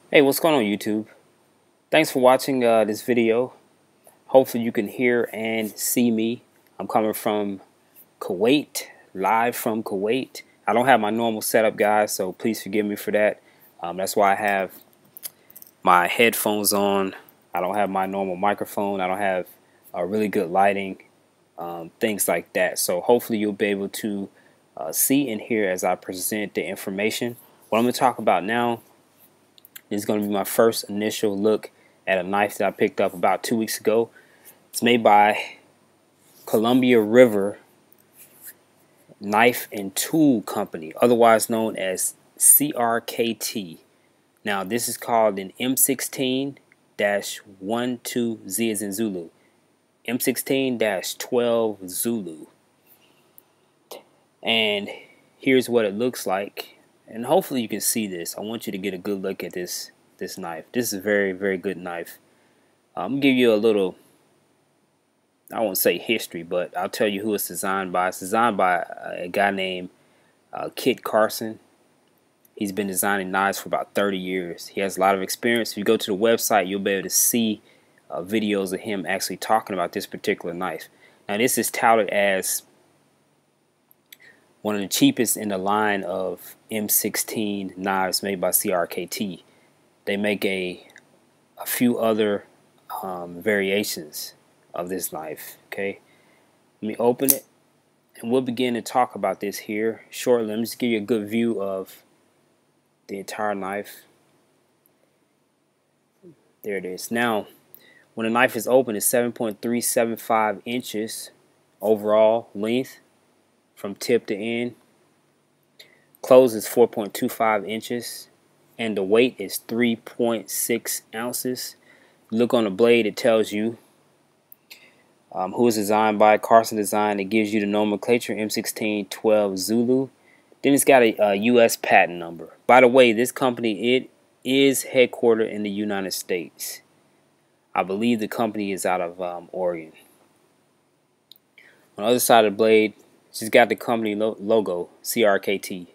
Hey, what's going on YouTube? Thanks for watching this video. Hopefully you can hear and see me. I'm coming from Kuwait, live from Kuwait. I don't have my normal setup, guys, so please forgive me for that. That's why I have my headphones on. I don't have my normal microphone. I don't have really good lighting, things like that. So hopefully you'll be able to see and hear as I present the information. What I'm going to talk about now is going to be my first initial look at a knife that I picked up about 2 weeks ago. It's made by Columbia River Knife and Tool Company, otherwise known as CRKT. Now this is called an M16-12Z as in Zulu. M16-12 Zulu. And here's what it looks like. And hopefully you can see this. I want you to get a good look at this knife. This is a very, very good knife. I'm going to give you a little, I won't say history, but I'll tell you who it's designed by. It's designed by a guy named Kit Carson. He's been designing knives for about 30 years. He has a lot of experience. If you go to the website, you'll be able to see videos of him actually talking about this particular knife. Now this is touted as one of the cheapest in the line of M16 knives made by CRKT. They make a few other variations of this knife. Okay, let me open it and we'll begin to talk about this here shortly. Let me just give you a good view of the entire knife. There it is. Now when the knife is open, it's 7.375 inches overall length from tip to end. Close is 4.25 inches and the weight is 3.6 ounces. Look on the blade, it tells you who is designed by Carson Design. It gives you the nomenclature M16-12 Zulu. Then it's got a US patent number. By the way, this company, it is headquartered in the United States. I believe the company is out of Oregon. On the other side of the blade, she's got the company logo, CRKT.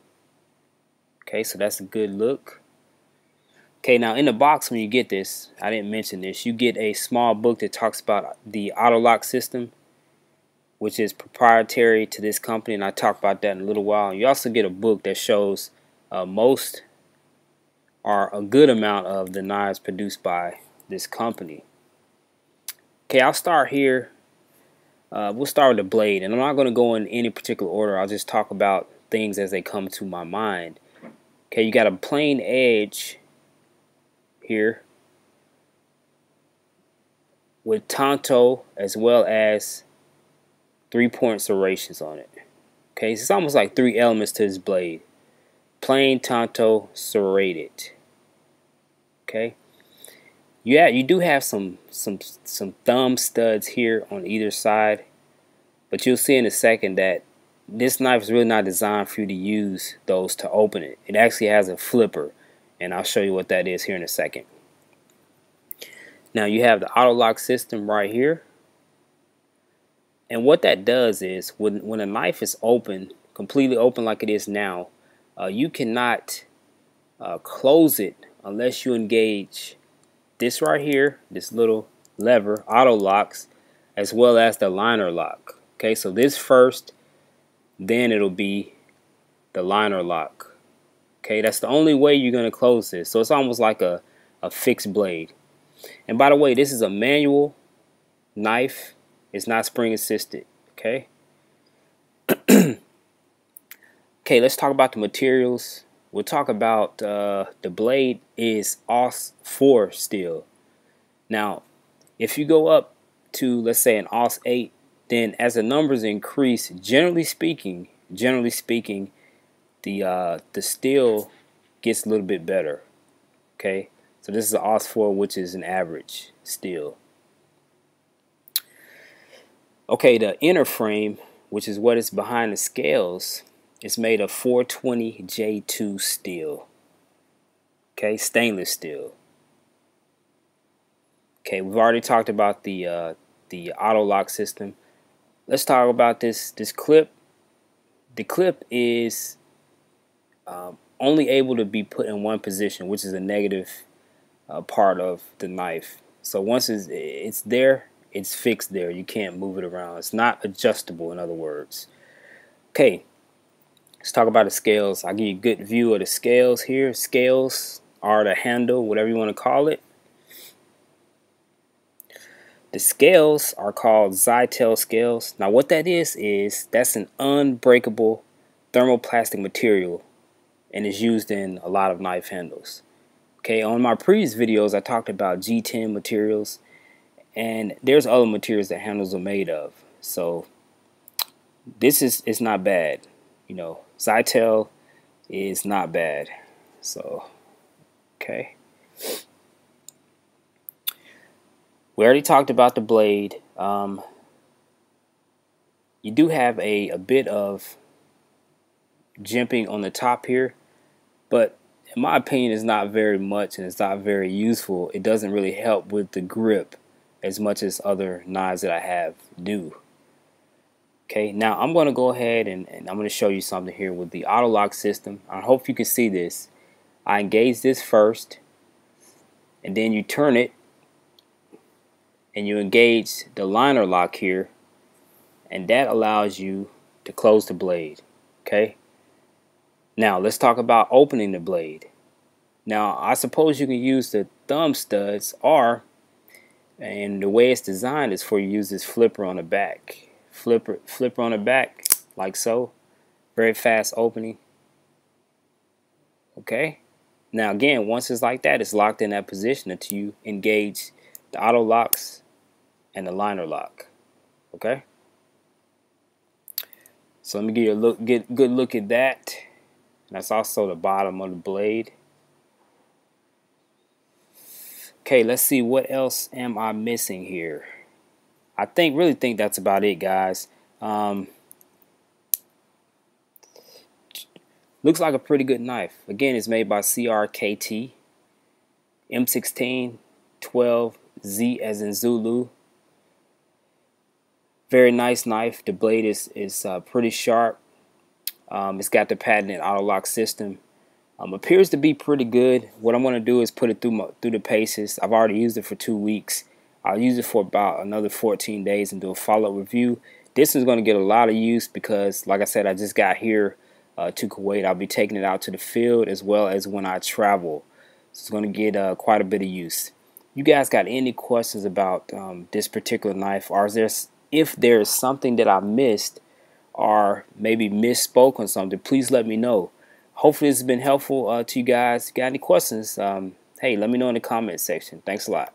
Okay, so that's a good look. Okay, now in the box when you get this, I didn't mention this, you get a small book that talks about the AutoLock system, which is proprietary to this company, and I talk about that in a little while. You also get a book that shows most or a good amount of the knives produced by this company. Okay, I'll start here. We'll start with the blade, and I'm not going to go in any particular order. I'll just talk about things as they come to my mind. Okay, you got a plain edge here with tanto as well as 3-point serrations on it. Okay, so it's almost like 3 elements to this blade. Plain, tanto, serrated. Okay, yeah, you do have some thumb studs here on either side, but you'll see in a second that this knife is really not designed for you to use those to open it. It actually has a flipper, and I'll show you what that is here in a second. Now you have the AutoLock system right here, and what that does is when a knife is open, completely open like it is now, you cannot close it unless you engage this right here, this little lever, auto locks, as well as the liner lock. Okay, so this first, then it'll be the liner lock. Okay, that's the only way you're going to close this. So it's almost like a fixed blade. And by the way, this is a manual knife. It's not spring assisted. Okay. Okay, let's talk about the materials. We'll talk about the blade is AUS 4 steel. Now, if you go up to, let's say, an AUS 8, then as the numbers increase, generally speaking, the steel gets a little bit better. Okay, so this is an AUS 4, which is an average steel. Okay, the inner frame, which is what is behind the scales, is made of 420 J2 steel. Okay, stainless steel. Okay, we've already talked about the AutoLock system. Let's talk about this clip. The clip is only able to be put in one position, which is a negative part of the knife. So once it's there, it's fixed there. You can't move it around. It's not adjustable, in other words. Okay, let's talk about the scales. I'll give you a good view of the scales here. Scales are the handle, whatever you want to call it. The scales are called Zytel scales. Now what that is that's an unbreakable thermoplastic material and is used in a lot of knife handles. Okay, on my previous videos I talked about G10 materials, and there's other materials that handles are made of. So this is not bad. You know, Zytel is not bad. So okay. We already talked about the blade. You do have a bit of jimping on the top here, but in my opinion it's not very much and it's not very useful. It doesn't really help with the grip as much as other knives that I have do. Okay, now I'm going to go ahead and I'm going to show you something here with the AutoLock system. I hope you can see this. I engage this first, and then you turn it and you engage the liner lock here, and that allows you to close the blade. Okay, now let's talk about opening the blade. Now I suppose you can use the thumb studs, and the way it's designed is for you to use this flipper on the back. Flipper on the back like so. Very fast opening. Okay, now again, once it's like that, it's locked in that position until you engage the auto locks and the liner lock. Okay, so let me give you a good look at that. That's also the bottom of the blade. Okay, let's see, what else am I missing here? I really think that's about it, guys. Looks like a pretty good knife. Again, it's made by CRKT M16-12Z as in Zulu. Very nice knife. The blade is pretty sharp. It's got the patented AutoLock system. Appears to be pretty good. What I'm going to do is put it through the paces. I've already used it for 2 weeks. I'll use it for about another 14 days and do a follow-up review. This is going to get a lot of use because, like I said, I just got here to Kuwait. I'll be taking it out to the field as well as when I travel. So it's going to get quite a bit of use. You guys got any questions about this particular knife, or if there's something that I missed or maybe misspoke on something, please let me know. Hopefully this has been helpful to you guys. If you got any questions, hey, let me know in the comment section. Thanks a lot.